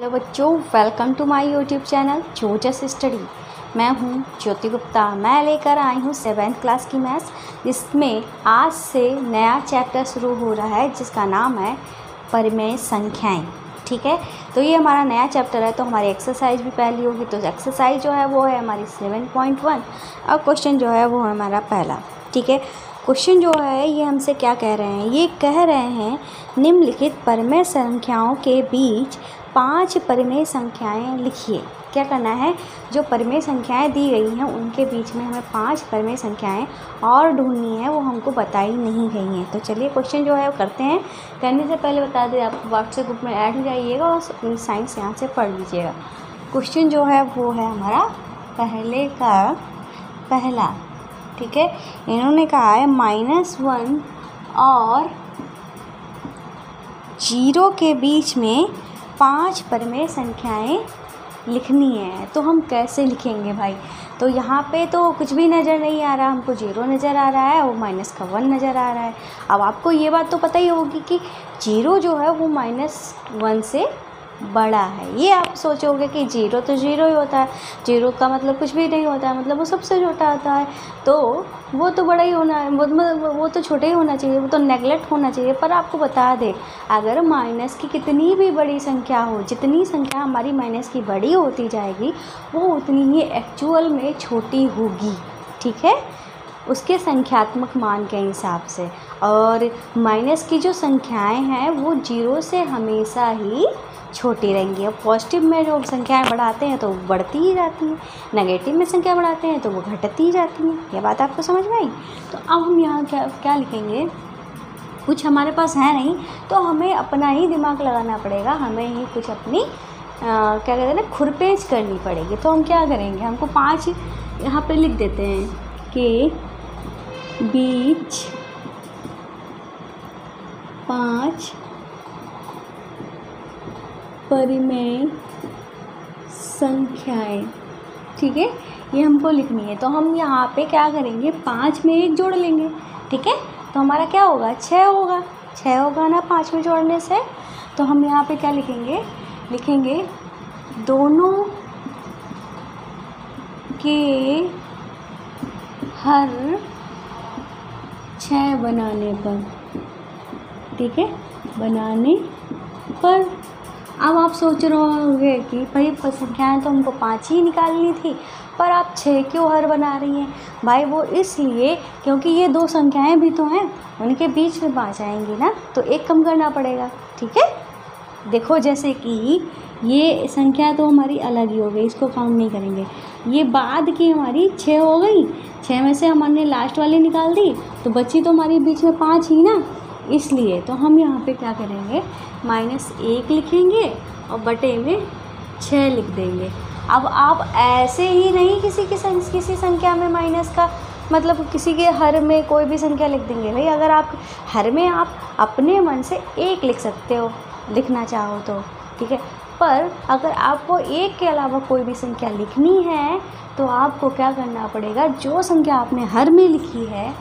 Hello बच्चों, welcome to my YouTube channel जोजस study. मैं हूं ज्योति गुप्ता। मैं लेकर आई हूं 7th क्लास की मैथ्स, जिसमें आज से नया चैप्टर शुरू हो रहा है जिसका नाम है परिमेय संख्याएं। ठीक है, तो ये हमारा नया चैप्टर है, तो हमारी एक्सरसाइज भी पहली होगी। तो एक्सरसाइज जो है वो है हमारी 7.1 और क्वेश्चन जो है वो है हमारा पहला। ठीक है, क्वेश्चन जो है ये हमसे क्या कह रहे हैं, ये कह रहे हैं निम्नलिखित परिमेय संख्याओं के बीच 5 परिमेय संख्याएं लिखिए। क्या करना है, जो परिमेय संख्याएं दी गई हैं उनके बीच में हमें 5 परिमेय संख्याएं और ढूंढनी है, वो हमको बताई नहीं गई हैं। तो चलिए क्वेश्चन जो है वो करते हैं। करने से पहले बता दें, आप व्हाट्सएप ग्रुप में ऐड हो जाइएगा और अपनी साइंस यहाँ से पढ़ लीजिएगा। क्वेश्चन जो है वो है हमारा पहले का पहला। ठीक है, इन्होंने कहा है -1 और 0 के बीच में 5 परिमेय संख्याएं लिखनी है। तो हम कैसे लिखेंगे भाई? तो यहाँ पे तो कुछ भी नज़र नहीं आ रहा, हमको 0 नज़र आ रहा है और -1 नज़र आ रहा है। अब आपको ये बात तो पता ही होगी कि 0 जो है वो -1 से बड़ा है। ये आप सोचोगे कि 0 तो 0 ही होता है, 0 का मतलब कुछ भी नहीं होता है, मतलब वो सबसे छोटा होता है, तो वो तो बड़ा ही होना है, वो तो छोटा ही होना चाहिए, वो तो नेगलेक्ट होना चाहिए। पर आपको बता दें, अगर माइनस की कितनी भी बड़ी संख्या हो, जितनी संख्या हमारी माइनस की बड़ी होती जाएगी वो उतनी ही एक्चुअल में छोटी होगी। ठीक है, उसके संख्यात्मक मान के हिसाब से। और माइनस की जो संख्याएं हैं वो 0 से हमेशा ही छोटी रहेंगी। और पॉजिटिव में जो संख्याएं बढ़ाते हैं तो वो बढ़ती ही जाती हैं, नेगेटिव में संख्या बढ़ाते हैं तो वो घटती ही जाती हैं। ये बात आपको समझ में आई? तो अब हम यहाँ क्या लिखेंगे, कुछ हमारे पास है नहीं, तो हमें अपना ही दिमाग लगाना पड़ेगा, हमें ही कुछ अपनी क्या कहते हैं ना, खुरपेंच करनी पड़ेगी। तो हम क्या करेंगे, हमको 5 यहाँ पे लिख देते हैं कि बीच 5 परिमेय संख्याएं। ठीक है, ये हमको लिखनी है। तो हम यहाँ पे क्या करेंगे, 5 में 1 जोड़ लेंगे। ठीक है, तो हमारा क्या होगा, 6 होगा। 6 होगा ना 5 में जोड़ने से। तो हम यहाँ पे क्या लिखेंगे दोनों के हर 6 बनाने पर। ठीक है, बनाने पर। अब आप सोच रहे होंगे कि भाई संख्याएँ तो हमको 5 ही निकालनी थी, पर आप 6 क्यों हर बना रही हैं? भाई वो इसलिए क्योंकि ये 2 संख्याएं भी तो हैं, उनके बीच में 5 आएंगी ना, तो 1 कम करना पड़ेगा। ठीक है, देखो जैसे कि ये संख्या तो हमारी अलग ही हो गई, इसको काउंट नहीं करेंगे। ये बाद की हमारी 6 हो गई, 6 में से हमने लास्ट वाली निकाल दी, तो बची तो हमारी बीच में 5 ही ना, इसलिए। तो हम यहाँ पे क्या करेंगे, -1 लिखेंगे और बटे में 6 लिख देंगे। अब आप ऐसे ही नहीं किसी संख्या में माइनस का मतलब किसी के हर में कोई भी संख्या लिख देंगे। भाई अगर आप हर में आप अपने मन से 1 लिख सकते हो, लिखना चाहो तो। ठीक है, पर अगर आपको 1 के अलावा कोई भी संख्या लिखनी है तो आपको क्या करना पड़ेगा, जो संख्या आपने हर में लिखी है,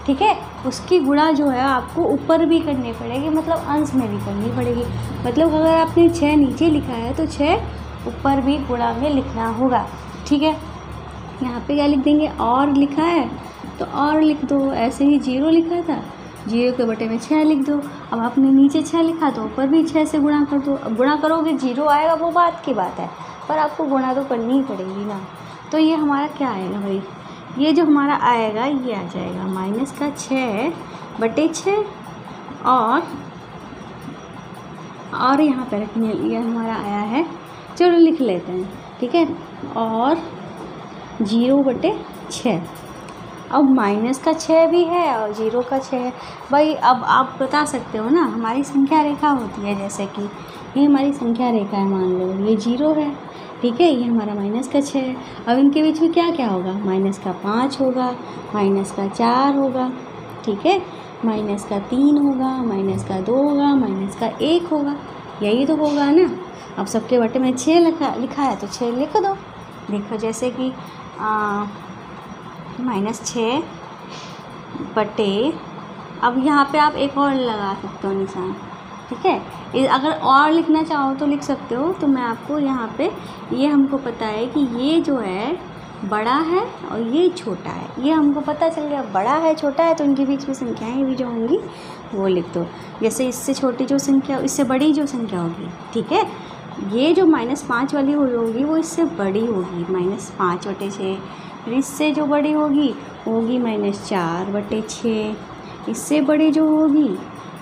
ठीक है, उसकी गुणा जो है आपको ऊपर भी करनी पड़ेगी, मतलब अंश में भी करनी पड़ेगी। मतलब अगर आपने 6 नीचे लिखा है तो 6 ऊपर भी गुणा में लिखना होगा। ठीक है, यहाँ पे क्या लिख देंगे, और लिखा है तो और लिख दो। ऐसे ही 0 लिखा था, 0 के बटे में 6 लिख दो। अब आपने नीचे 6 लिखा तो ऊपर भी 6 से गुणा कर दो। अब गुणा करोगे 0 आएगा, वो बात की बात है, पर आपको गुणा तो करनी ही पड़ेगी ना। तो ये हमारा क्या आएगा भाई, ये जो हमारा आएगा ये आ जाएगा -6 बटे 6 और यहाँ पे रखने, ये हमारा आया है, चलो लिख लेते हैं। ठीक है, और 0 बटे 6। अब -6 भी है और 0 का 6 है। भाई अब आप बता सकते हो ना, हमारी संख्या रेखा होती है, जैसे कि ये हमारी संख्या रेखा है, मान लो ये 0 है। ठीक है, ये हमारा -6 है। अब इनके बीच में क्या क्या होगा, -5 होगा, -4 होगा, ठीक है, -3 होगा, -2 होगा, -1 होगा, यही तो होगा ना। अब सबके बटे में 6 लिखा है तो 6 लिख दो। देखो जैसे कि -6 बटे, अब यहाँ पे आप एक और लगा सकते हो निशान, ठीक है। अगर और लिखना चाहो तो लिख सकते हो। तो मैं आपको यहाँ पे ये हमको पता है कि ये जो है बड़ा है और ये छोटा है, ये हमको पता चल गया। बड़ा है छोटा है तो इनके बीच में संख्याएं भी जो होंगी वो लिख दो। जैसे इससे छोटी जो संख्या, इससे बड़ी जो संख्या होगी, ठीक है, ये जो -5 वाली होगी वो इससे बड़ी होगी, -5/6। फिर इससे जो बड़ी होगी -4/6। इससे बड़ी जो होगी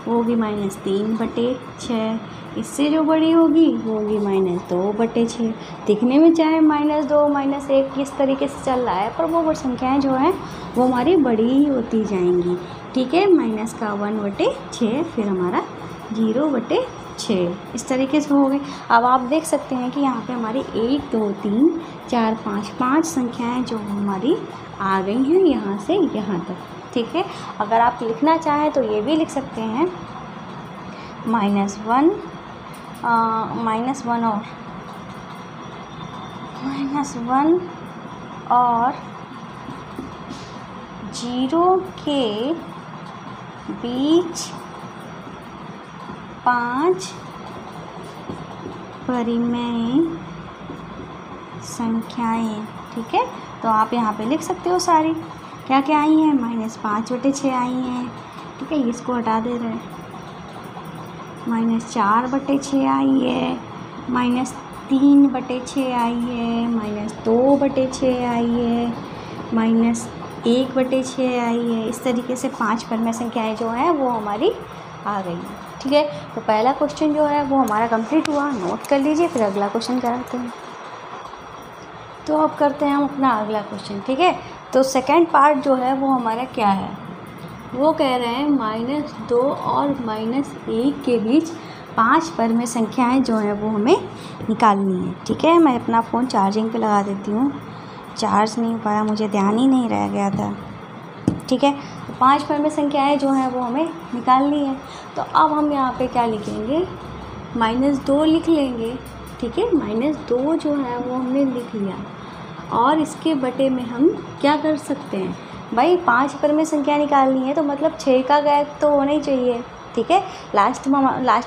वो होगी -3/6। इससे जो बड़ी होगी वो होगी -2/6। दिखने में चाहे -2 -1 किस तरीके से चल रहा है, पर वो संख्याएं जो हैं वो हमारी बड़ी ही होती जाएंगी, ठीक है। -1/6 फिर हमारा 0/6 इस तरीके से हो गए। अब आप देख सकते हैं कि यहाँ पे हमारी 1 2 3 4 5 संख्याएं जो हमारी आ गई हैं यहाँ से यहाँ तक, ठीक है। अगर आप लिखना चाहें तो ये भी लिख सकते हैं -1 और 0 के बीच 5 परिमेय संख्याएं, ठीक है। तो आप यहाँ पे लिख सकते हो सारी क्या क्या आई हैं। -5/6 आई हैं, ठीक है, इसको हटा दे रहे हैं। -4/6 आई है, -3/6 आई है, -2/6 आई है, -1/6 आई है। इस तरीके से 5 परिमेय संख्याएं जो हैं वो हमारी आ गई हैं, ठीक है। तो पहला क्वेश्चन जो है वो हमारा कंप्लीट हुआ, नोट कर लीजिए। फिर अगला क्वेश्चन कराते हैं। तो अब करते हैं हम अपना अगला क्वेश्चन, ठीक है। तो सेकंड पार्ट जो है वो हमारा क्या है, वो कह रहे हैं -2 और -1 के बीच 5 परिमेय संख्याएं जो हैं वो हमें निकालनी है, ठीक है। मैं अपना फ़ोन चार्जिंग पे लगा देती हूँ, चार्ज नहीं हो पाया, मुझे ध्यान ही नहीं रह गया था, ठीक है। तो 5 परिमेय संख्याएं जो हैं वो हमें निकालनी है। तो अब हम यहाँ पे क्या लिखेंगे, -2 लिख लेंगे, ठीक है। -2 जो है वो हमने लिख लिया और इसके बटे में हम क्या कर सकते हैं भाई, 5 परिमेय संख्या निकालनी है तो मतलब 6 का गैप तो होना ही चाहिए, ठीक है। लास्ट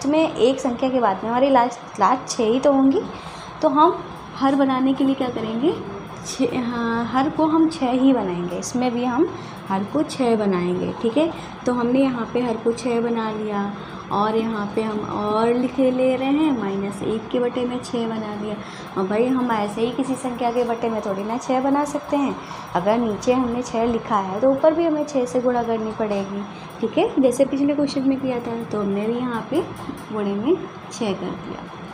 में एक संख्या के बाद में हमारी लास्ट 6 ही तो होंगी। तो हम हर बनाने के लिए क्या करेंगे, हर को हम 6 ही बनाएंगे। इसमें भी हम हर को 6 बनाएंगे, ठीक है। तो हमने यहाँ पे हर को 6 बना लिया और यहाँ पे हम और लिख ले रहे हैं -1 के बटे में 6 बना दिया। और भाई हम ऐसे ही किसी संख्या के बटे में थोड़ी ना 6 बना सकते हैं। अगर नीचे हमने 6 लिखा है तो ऊपर भी हमें 6 से गुणा करनी पड़ेगी, ठीक है। जैसे पिछले क्वेश्चन में किया था, तो हमने भी यहाँ पे गुणे में 6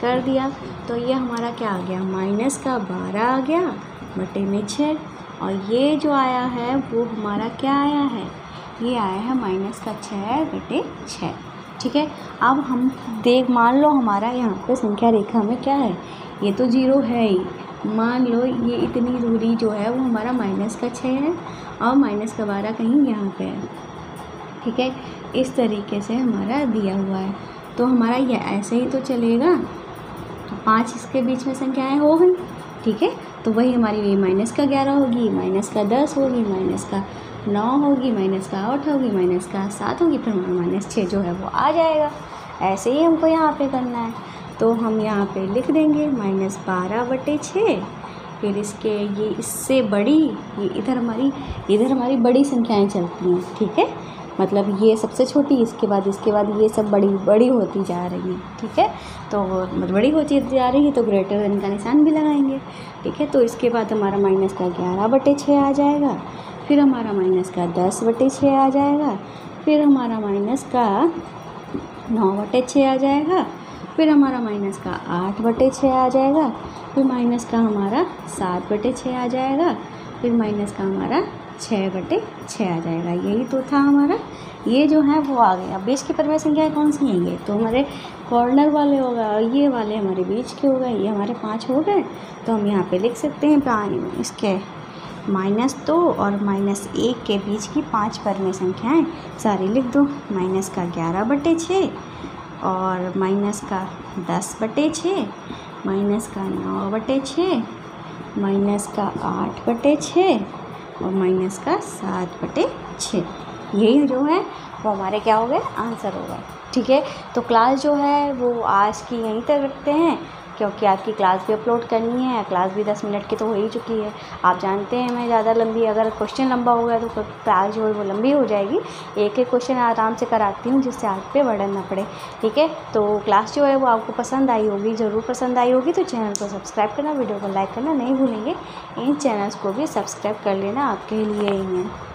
कर दिया। तो ये हमारा क्या आ गया, -12 आ गया बटे में 6। और ये जो आया है वो हमारा क्या आया है, ये आया है -6/6, ठीक है। अब हम मान लो हमारा यहाँ पे संख्या रेखा में क्या है, ये तो 0 है ही। मान लो ये इतनी दूरी जो है वो हमारा -6 है और -12 कहीं यहाँ पे है, ठीक है। इस तरीके से हमारा दिया हुआ है। तो हमारा ये ऐसे ही तो चलेगा। तो 5 इसके बीच में संख्याएं हो गई, ठीक है। तो वही हमारी ये -11 होगी, -10 होगी, -9 होगी, -8 होगी, -7 होगी, फिर हमारा -6 जो है वो आ जाएगा। ऐसे ही हमको यहाँ पे करना है। तो हम यहाँ पे लिख देंगे -12/6। फिर ये इससे बड़ी, ये इधर हमारी बड़ी संख्याएं चलती हैं, ठीक है। मतलब ये सबसे छोटी, इसके बाद ये सब बड़ी होती जा रही हैं, ठीक है। तो बड़ी होती जा रही है तो ग्रेटर देन का निशान भी लगाएंगे, ठीक है। तो इसके बाद हमारा -11/6 आ जाएगा, फिर हमारा -10/6 आ जाएगा, फिर हमारा -9/6 आ जाएगा, फिर हमारा -8/6 आ जाएगा, फिर हमारा -7/6 आ जाएगा, फिर हमारा 6/6 आ जाएगा। यही तो था हमारा, ये जो है वो आ गया। अब बीच की परिमेय संख्या कौन सी है, ये तो हमारे कॉर्नर वाले होगा और ये वाले हमारे बीच के हो गए, ये हमारे 5 हो गए। तो हम यहाँ पे लिख सकते हैं इसके -2 और -1 के बीच की 5 परिमेय संख्याएं सारी लिख दो। -11/6 और -10/6, -9/6, -8/6 और -7/6। यही जो है वो हमारे क्या हो गए, आंसर हो गए, ठीक है। तो क्लास जो है वो आज की यहीं तक रखते हैं, क्योंकि आपकी क्लास भी अपलोड करनी है। क्लास भी 10 मिनट की तो हो ही चुकी है। आप जानते हैं मैं ज़्यादा लंबी, अगर क्वेश्चन लंबा हो गया तो क्लास जो है वो लंबी हो जाएगी। एक एक क्वेश्चन आराम से कराती हूँ जिससे आप पे बर्डन ना पड़े, ठीक है। तो क्लास जो है वो आपको पसंद आई होगी, ज़रूर पसंद आई होगी। तो चैनल को सब्सक्राइब करना, वीडियो को लाइक करना नहीं भूलेंगे। इन चैनल्स को भी सब्सक्राइब कर लेना, आपके लिए ही है।